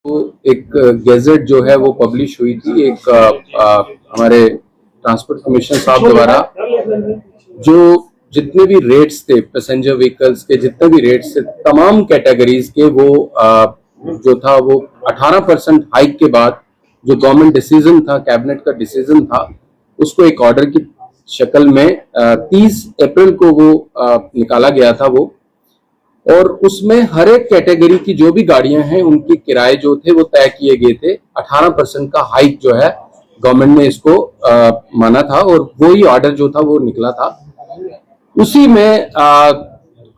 तो एक गैजेट जो है वो पब्लिश हुई थी एक हमारे ट्रांसपोर्ट कमिश्नर साहब द्वारा, जो जितने भी रेट्स थे पैसेंजर व्हीकल्स के, जितने भी रेट्स थे तमाम कैटेगरीज के, वो जो था वो 18% हाइक के बाद जो गवर्नमेंट डिसीजन था, कैबिनेट का डिसीजन था, उसको एक ऑर्डर की शक्ल में 30 अप्रैल को वो निकाला गया था वो। और उसमें हर एक कैटेगरी की जो भी गाड़ियां हैं उनके किराए जो थे वो तय किए गए थे। 18% का हाइक जो है गवर्नमेंट ने इसको माना था और वो ही ऑर्डर जो था वो निकला था। उसी में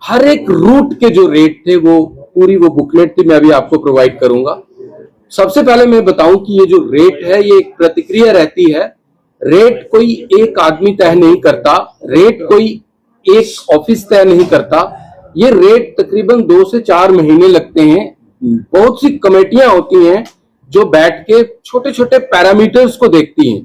हर एक रूट के जो रेट थे वो पूरी वो बुकलेट थी, मैं अभी आपको प्रोवाइड करूंगा। सबसे पहले मैं बताऊं कि ये जो रेट है ये एक प्रतिक्रिया रहती है। रेट कोई एक आदमी तय नहीं करता, रेट कोई एक ऑफिस तय नहीं करता। ये रेट तकरीबन 2 से 4 महीने लगते हैं। बहुत सी कमेटियां होती हैं जो बैठ के छोटे छोटे पैरामीटर्स को देखती हैं,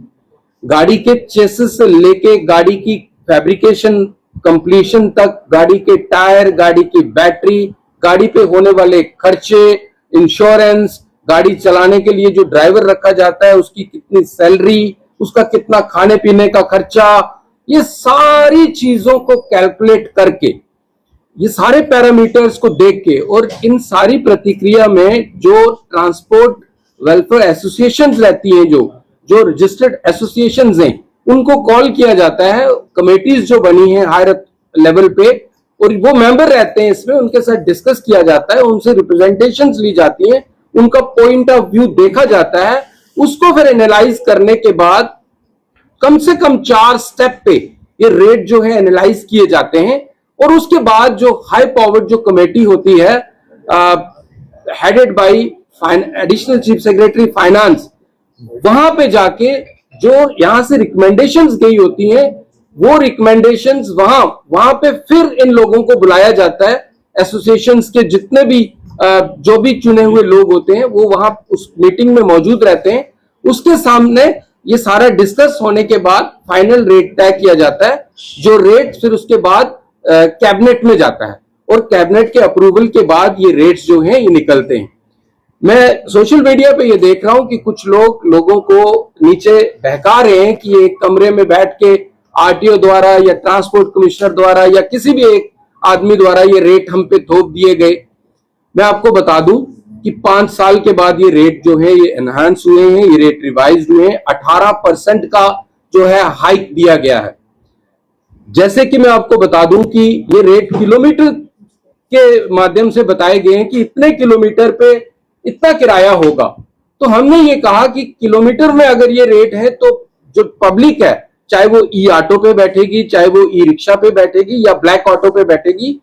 गाड़ी के चेसिस से लेके गाड़ी की फैब्रिकेशन कंप्लीशन तक, गाड़ी के टायर, गाड़ी की बैटरी, गाड़ी पे होने वाले खर्चे, इंश्योरेंस, गाड़ी चलाने के लिए जो ड्राइवर रखा जाता है उसकी कितनी सैलरी, उसका कितना खाने पीने का खर्चा, ये सारी चीजों को कैलकुलेट करके, ये सारे पैरामीटर्स को देख के, और इन सारी प्रतिक्रिया में जो ट्रांसपोर्ट वेलफेयर एसोसिएशन रहती है, जो रजिस्टर्ड एसोसिएशन हैं, उनको कॉल किया जाता है। कमेटीज जो बनी है हायर लेवल पे, और वो मेंबर रहते हैं इसमें, उनके साथ डिस्कस किया जाता है, उनसे रिप्रेजेंटेशंस ली जाती है, उनका पॉइंट ऑफ व्यू देखा जाता है। उसको फिर एनालाइज करने के बाद कम से कम 4 स्टेप पे ये रेट जो है एनालाइज किए जाते हैं। और उसके बाद जो हाई पावर्ड जो कमेटी होती है headed by additional chief secretary finance, वहां पे जाके जो यहां से रिकमेंडेशंस गई होती हैं, वो रिकमेंडेशंस वहां पे फिर इन लोगों को बुलाया जाता है। एसोसिएशंस के जितने भी जो भी चुने हुए लोग होते हैं वो वहां उस मीटिंग में मौजूद रहते हैं। उसके सामने ये सारा डिस्कस होने के बाद फाइनल रेट तय किया जाता है, जो रेट फिर उसके बाद कैबिनेट में जाता है, और कैबिनेट के अप्रूवल के बाद ये रेट्स जो हैं ये निकलते हैं। मैं सोशल मीडिया पे ये देख रहा हूं कि कुछ लोगों को नीचे बहका रहे हैं कि एक कमरे में बैठ के आरटीओ द्वारा या ट्रांसपोर्ट कमिश्नर द्वारा या किसी भी एक आदमी द्वारा ये रेट हम पे थोप दिए गए। मैं आपको बता दूं कि 5 साल के बाद ये रेट जो है ये एनहांस हुए हैं, ये रेट रिवाइज हुए हैं। 18% का जो है हाइक दिया गया है। जैसे कि मैं आपको बता दूं कि ये रेट किलोमीटर के माध्यम से बताए गए हैं कि इतने किलोमीटर पे इतना किराया होगा। तो हमने ये कहा कि किलोमीटर में अगर ये रेट है तो जो पब्लिक है, चाहे वो ई ऑटो पे बैठेगी, चाहे वो ई रिक्शा पे बैठेगी या ब्लैक ऑटो पे बैठेगी,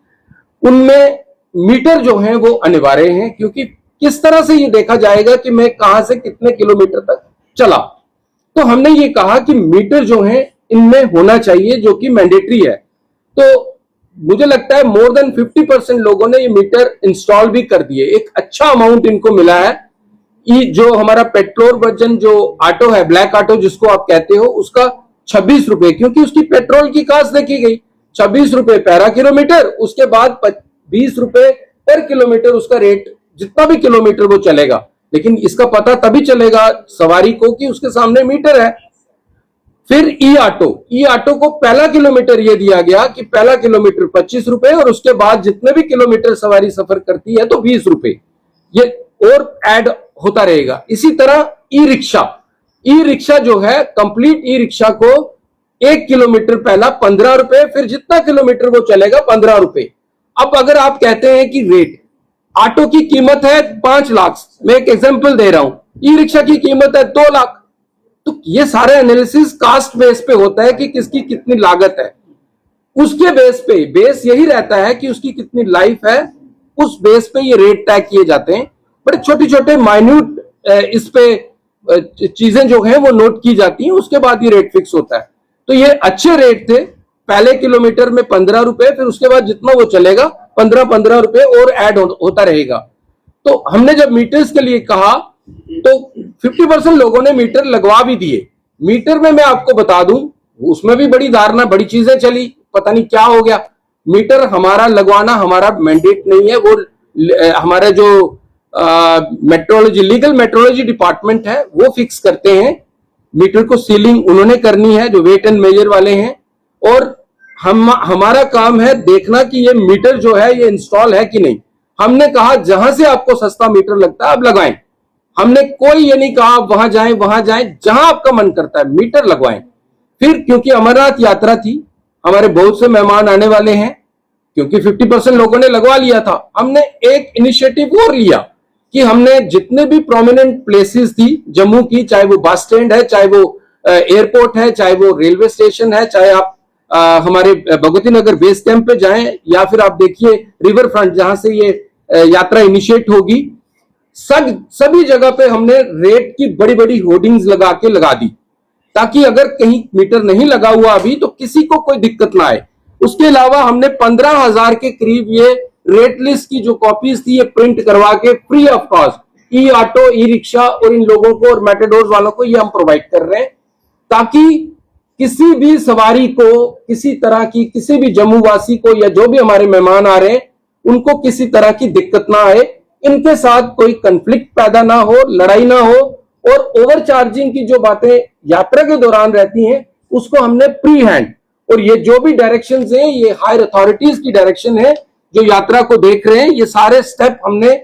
उनमें मीटर जो है वो अनिवार्य है। क्योंकि किस तरह से ये देखा जाएगा कि मैं कहां से कितने किलोमीटर तक चला, तो हमने ये कहा कि मीटर जो है इनमें होना चाहिए, जो कि मैंडेटरी है। तो मुझे लगता है मोर देन 50% लोगों ने ये मीटर इंस्टॉल भी कर दिए। एक अच्छा अमाउंट इनको मिला है। ये जो हमारा पेट्रोल वर्जन जो ऑटो है, ब्लैक ऑटो जिसको आप कहते हो, उसका 26 रुपए, क्योंकि उसकी पेट्रोल की कास्ट देखी गई 26 रुपए पैरा किलोमीटर, उसके बाद 20 रुपए पर किलोमीटर उसका रेट, जितना भी किलोमीटर वो चलेगा। लेकिन इसका पता तभी चलेगा सवारी को कि उसके सामने मीटर है। फिर ई ऑटो को पहला किलोमीटर ये दिया गया कि पहला किलोमीटर 25 रुपए, और उसके बाद जितने भी किलोमीटर सवारी सफर करती है तो 20 रुपए, ये और ऐड होता रहेगा। इसी तरह ई रिक्शा जो है, कंप्लीट ई रिक्शा को 1 किलोमीटर पहला 15 रुपए, फिर जितना किलोमीटर वो चलेगा 15 रुपए। अब अगर आप कहते हैं कि रेट, ऑटो की कीमत है 5 लाख, मैं एक एग्जांपल दे रहा हूं, ई रिक्शा की कीमत है 2 लाख, तो ये सारे एनालिसिस कास्ट बेस पे होता है कि किसकी कितनी लागत है। उसके बेस यही रहता है कि उसकी कितनी लाइफ है, उस बेस पे ये रेट तय किए जाते हैं। बड़े छोटे छोटे माइन्यूट इस पे चीजें जो है वो नोट की जाती हैं, उसके बाद ये रेट फिक्स होता है। तो ये अच्छे रेट थे। पहले किलोमीटर में 15 रुपए, फिर उसके बाद जितना वो चलेगा 15 रुपए और ऐड होता रहेगा। तो हमने जब मीटर्स के लिए कहा तो 50% लोगों ने मीटर लगवा भी दिए। मीटर में मैं आपको बता दूं, उसमें भी बड़ी धारणा, बड़ी चीजें चली, पता नहीं क्या हो गया। मीटर हमारा लगवाना हमारा मैंडेट नहीं है, वो हमारे जो मेट्रोलॉजी, लीगल मेट्रोलॉजी डिपार्टमेंट है, वो फिक्स करते हैं। मीटर को सीलिंग उन्होंने करनी है, जो वेट एंड मेजर वाले हैं, और हमारा काम है देखना कि ये मीटर जो है ये इंस्टॉल है कि नहीं। हमने कहा जहां से आपको सस्ता मीटर लगता है आप लगाएं। हमने कोई ये नहीं कहा आप वहां जाएं, जहां आपका मन करता है मीटर लगवाएं। फिर क्योंकि अमरनाथ यात्रा थी, हमारे बहुत से मेहमान आने वाले हैं, क्योंकि 50% लोगों ने लगवा लिया था, हमने एक इनिशिएटिव और लिया कि हमने जितने भी प्रोमिनेंट प्लेसेस थी जम्मू की, चाहे वो बस स्टैंड है, चाहे वो एयरपोर्ट है, चाहे वो रेलवे स्टेशन है, चाहे आप हमारे भगवती नगर बेस कैंप पे जाएं, या फिर आप देखिए रिवर फ्रंट जहां से ये यात्रा इनिशिएट होगी, सभी जगह पे हमने रेट की बड़ी बड़ी होर्डिंग्स लगा दी, ताकि अगर कहीं मीटर नहीं लगा हुआ अभी तो किसी को कोई दिक्कत ना आए। उसके अलावा हमने 15,000 के करीब ये रेट लिस्ट की जो कॉपीज थी ये प्रिंट करवा के free of cost E auto, e rickshaw और इन लोगों को और मेटाडोर वालों को ये हम प्रोवाइड कर रहे हैं, ताकि किसी भी सवारी को, किसी तरह की, किसी भी जम्मू वासी को या जो भी हमारे मेहमान आ रहे हैं उनको किसी तरह की दिक्कत ना आए, इनके साथ कोई कंफ्लिक्ट पैदा ना हो, लड़ाई ना हो, और ओवर चार्जिंग की जो बातें यात्रा के दौरान रहती हैं उसको हमने प्री हैंड, और ये जो भी डायरेक्शंस हैं ये हायर अथॉरिटीज की डायरेक्शन है जो यात्रा को देख रहे हैं, ये सारे स्टेप हमने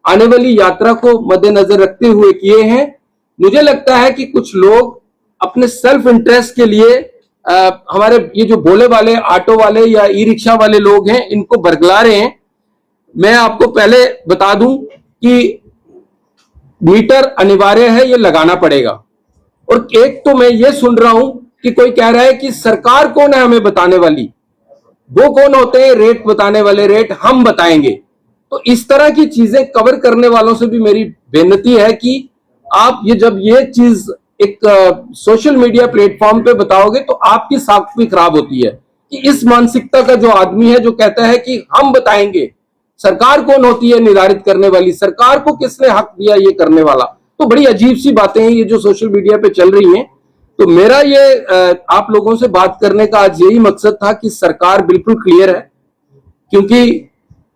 आने वाली यात्रा को मद्देनजर रखते हुए किए हैं। मुझे लगता है कि कुछ लोग अपने सेल्फ इंटरेस्ट के लिए हमारे ये जो बोले वाले ऑटो वाले या ई रिक्शा वाले लोग हैं इनको बरगला रहे हैं। मैं आपको पहले बता दूं कि मीटर अनिवार्य है, ये लगाना पड़ेगा। और एक तो मैं ये सुन रहा हूं कि कोई कह रहा है कि सरकार कौन है हमें बताने वाली, वो कौन होते हैं रेट बताने वाले, रेट हम बताएंगे। तो इस तरह की चीजें कवर करने वालों से भी मेरी बेनती है कि आप जब ये चीज एक सोशल मीडिया प्लेटफॉर्म पे बताओगे तो आपकी साख भी खराब होती है कि इस मानसिकता का जो आदमी है जो कहता है कि हम बताएंगे, सरकार कौन होती है निर्धारित करने वाली, सरकार को किसने हक दिया ये करने वाला। तो बड़ी अजीब सी बातें हैं ये जो सोशल मीडिया पे चल रही हैं। तो मेरा ये आप लोगों से बात करने का आज यही मकसद था कि सरकार बिल्कुल क्लियर है, क्योंकि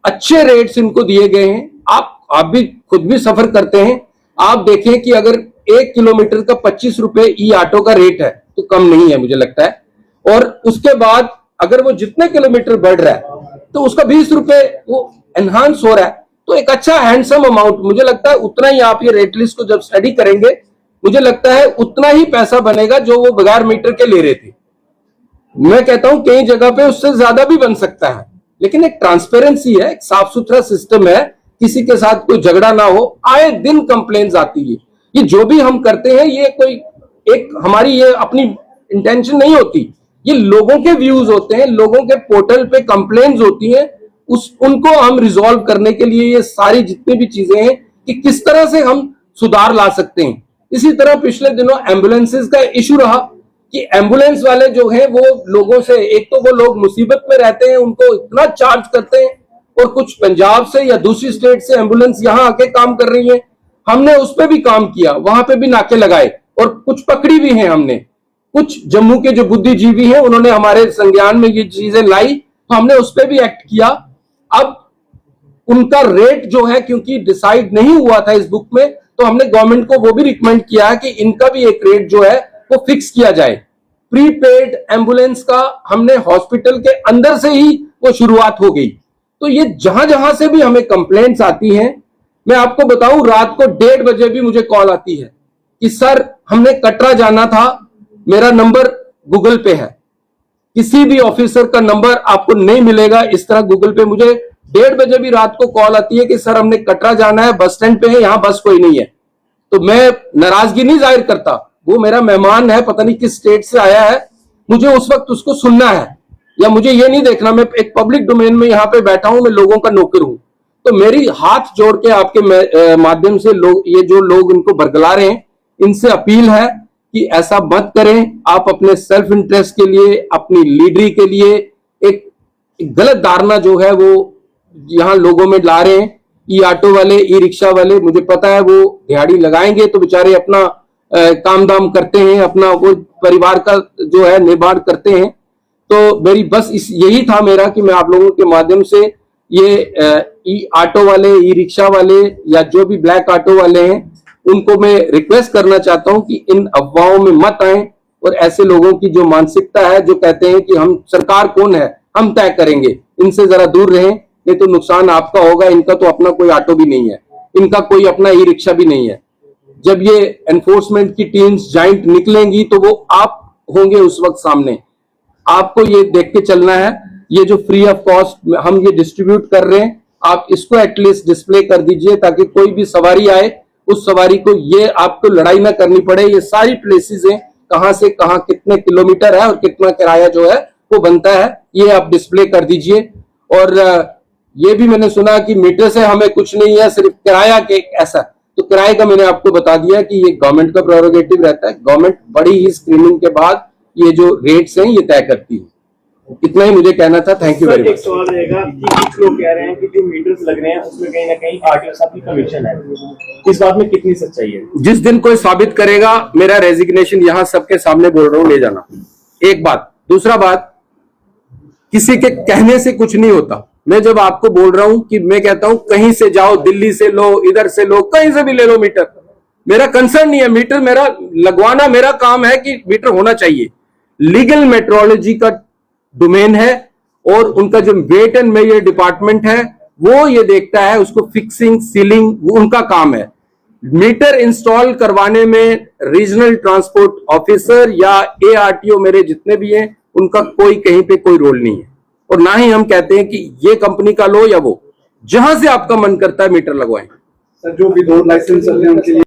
अच्छे रेट्स इनको दिए गए हैं। आप भी खुद भी सफर करते हैं, आप देखें कि अगर 1 किलोमीटर का 25 रुपए ई ऑटो का रेट है तो कम नहीं है मुझे लगता है, और उसके बाद अगर वो जितने किलोमीटर बढ़ रहा है तो उसका 20 रुपए वो एनहांस हो रहा है। तो एक अच्छा हैंडसम अमाउंट, मुझे लगता है उतना ही आप ये रेट लिस्ट को जब स्टडी करेंगे मुझे लगता है उतना ही पैसा बनेगा जो वो बगैर मीटर के ले रहे थे। मैं कहता हूं कई जगह पे उससे ज्यादा भी बन सकता है, लेकिन एक ट्रांसपेरेंसी है, एक साफ सुथरा सिस्टम है, किसी के साथ कोई झगड़ा ना हो। आए दिन कंप्लेन्स आती है, ये जो भी हम करते हैं ये कोई एक हमारी ये अपनी इंटेंशन नहीं होती, ये लोगों के व्यूज होते हैं, लोगों के पोर्टल पे कंप्लेन्स होती हैं, उनको हम रिजॉल्व करने के लिए ये सारी जितनी भी चीजें हैं कि किस तरह से हम सुधार ला सकते हैं। इसी तरह पिछले दिनों एम्बुलेंसेस का इशू रहा कि एम्बुलेंस वाले जो हैं वो लोगों से, एक तो वो लोग मुसीबत में रहते हैं उनको इतना चार्ज करते हैं, और कुछ पंजाब से या दूसरी स्टेट से एम्बुलेंस यहाँ आके काम कर रही है। हमने उस पर भी काम किया, वहां पे भी नाके लगाए और कुछ पकड़ी भी हैं हमने। कुछ जम्मू के जो बुद्धिजीवी हैं उन्होंने हमारे संज्ञान में ये चीजें लाई, तो हमने उस पर भी एक्ट किया। अब उनका रेट जो है क्योंकि डिसाइड नहीं हुआ था इस बुक में, तो हमने गवर्नमेंट को वो भी रिकमेंड किया कि इनका भी एक रेट जो है वो फिक्स किया जाए। प्रीपेड एम्बुलेंस का हमने हॉस्पिटल के अंदर से ही वो शुरुआत हो गई। तो ये जहां जहां से भी हमें कंप्लेंट्स आती हैं, मैं आपको बताऊं रात को 1:30 बजे भी मुझे कॉल आती है कि सर हमने कटरा जाना था, मेरा नंबर गूगल पे है। किसी भी ऑफिसर का नंबर आपको नहीं मिलेगा इस तरह गूगल पे। मुझे 1:30 बजे भी रात को कॉल आती है कि सर हमने कटरा जाना है, बस स्टैंड पे है, यहां बस कोई नहीं है। तो मैं नाराजगी नहीं जाहिर करता, वो मेरा मेहमान है, पता नहीं किस स्टेट से आया है, मुझे उस वक्त उसको सुनना है, या मुझे ये नहीं देखना मैं एक पब्लिक डोमेन में यहाँ पे बैठा हूं, मैं लोगों का नौकर हूं। तो मेरी हाथ जोड़ के आपके माध्यम से लोग, ये जो लोग इनको बरगला रहे हैं, इनसे अपील है कि ऐसा मत करें। आप अपने सेल्फ इंटरेस्ट के लिए, अपनी लीडरी के लिए एक गलत धारणा जो है वो यहाँ लोगों में ला रहे हैं। ई ऑटो वाले, ई रिक्शा वाले, मुझे पता है वो दिहाड़ी लगाएंगे तो बेचारे अपना काम दाम करते हैं, अपना वो परिवार का जो है निर्माण करते हैं। तो मेरी बस यही था मेरा कि मैं आप लोगों के माध्यम से ये ई ऑटो वाले, ई रिक्शा वाले या जो भी ब्लैक ऑटो वाले हैं, उनको मैं रिक्वेस्ट करना चाहता हूं कि इन अफवाहों में मत आए और ऐसे लोगों की जो मानसिकता है, जो कहते हैं कि हम सरकार कौन है, हम तय करेंगे, इनसे जरा दूर रहें, नहीं तो नुकसान आपका होगा। इनका तो अपना कोई ऑटो भी नहीं है, इनका कोई अपना ई रिक्शा भी नहीं है। जब ये एनफोर्समेंट की टीम्स जॉइंट निकलेंगी तो वो आप होंगे उस वक्त सामने। आपको ये देख के चलना है, ये जो फ्री ऑफ कॉस्ट हम ये डिस्ट्रीब्यूट कर रहे हैं, आप इसको एटलीस्ट डिस्प्ले कर दीजिए, ताकि कोई भी सवारी आए, उस सवारी को ये आपको लड़ाई ना करनी पड़े। ये सारी प्लेसेस हैं, कहां से कहां कितने किलोमीटर है और कितना किराया जो है वो बनता है, ये आप डिस्प्ले कर दीजिए। और ये भी मैंने सुना कि मीटर से हमें कुछ नहीं है, सिर्फ किराया के ऐसा, तो किराए का मैंने आपको बता दिया कि ये गवर्नमेंट का प्रेरोगेटिव रहता है। गवर्नमेंट बड़ी ही स्क्रीनिंग के बाद ये जो रेट्स हैं ये तय करती है। इतना ही मुझे कहना था। Thank you very much. एक सवाल रहेगा कि कुछ लोग कह रहे हैं कि जो मीटर्स लग रहे हैं उसमें कहीं ना कहीं आरटीओ साहब की कमीशन है, इस बात में कितनी सच्चाई है? जिस दिन कोई साबित करेगा, मेरा रेजिग्नेशन यहां सबके सामने बोल रहा हूं, ले जाना। एक बात। दूसरा बात, किसी के कहने से कुछ नहीं होता। मैं जब आपको बोल रहा हूं कि मैं कहता हूं कहीं से जाओ, दिल्ली से लो, इधर से लो, कहीं से भी ले लो मीटर, मेरा कंसर्न नहीं है। मीटर मेरा लगवाना मेरा काम है कि मीटर होना चाहिए। लीगल मेट्रोलॉजी का डोमेन है और उनका जो वेट एंड मेजर डिपार्टमेंट है वो ये देखता है, उसको फिक्सिंग सीलिंग वो उनका काम है। मीटर इंस्टॉल करवाने में रीजनल ट्रांसपोर्ट ऑफिसर या एआरटीओ मेरे जितने भी हैं, उनका कोई कहीं पे कोई रोल नहीं है। और ना ही हम कहते हैं कि ये कंपनी का लो या वो, जहां से आपका मन करता है मीटर लगवाएं। सर, जो विदाउट लाइसेंस चल रहे हैं उनके लिए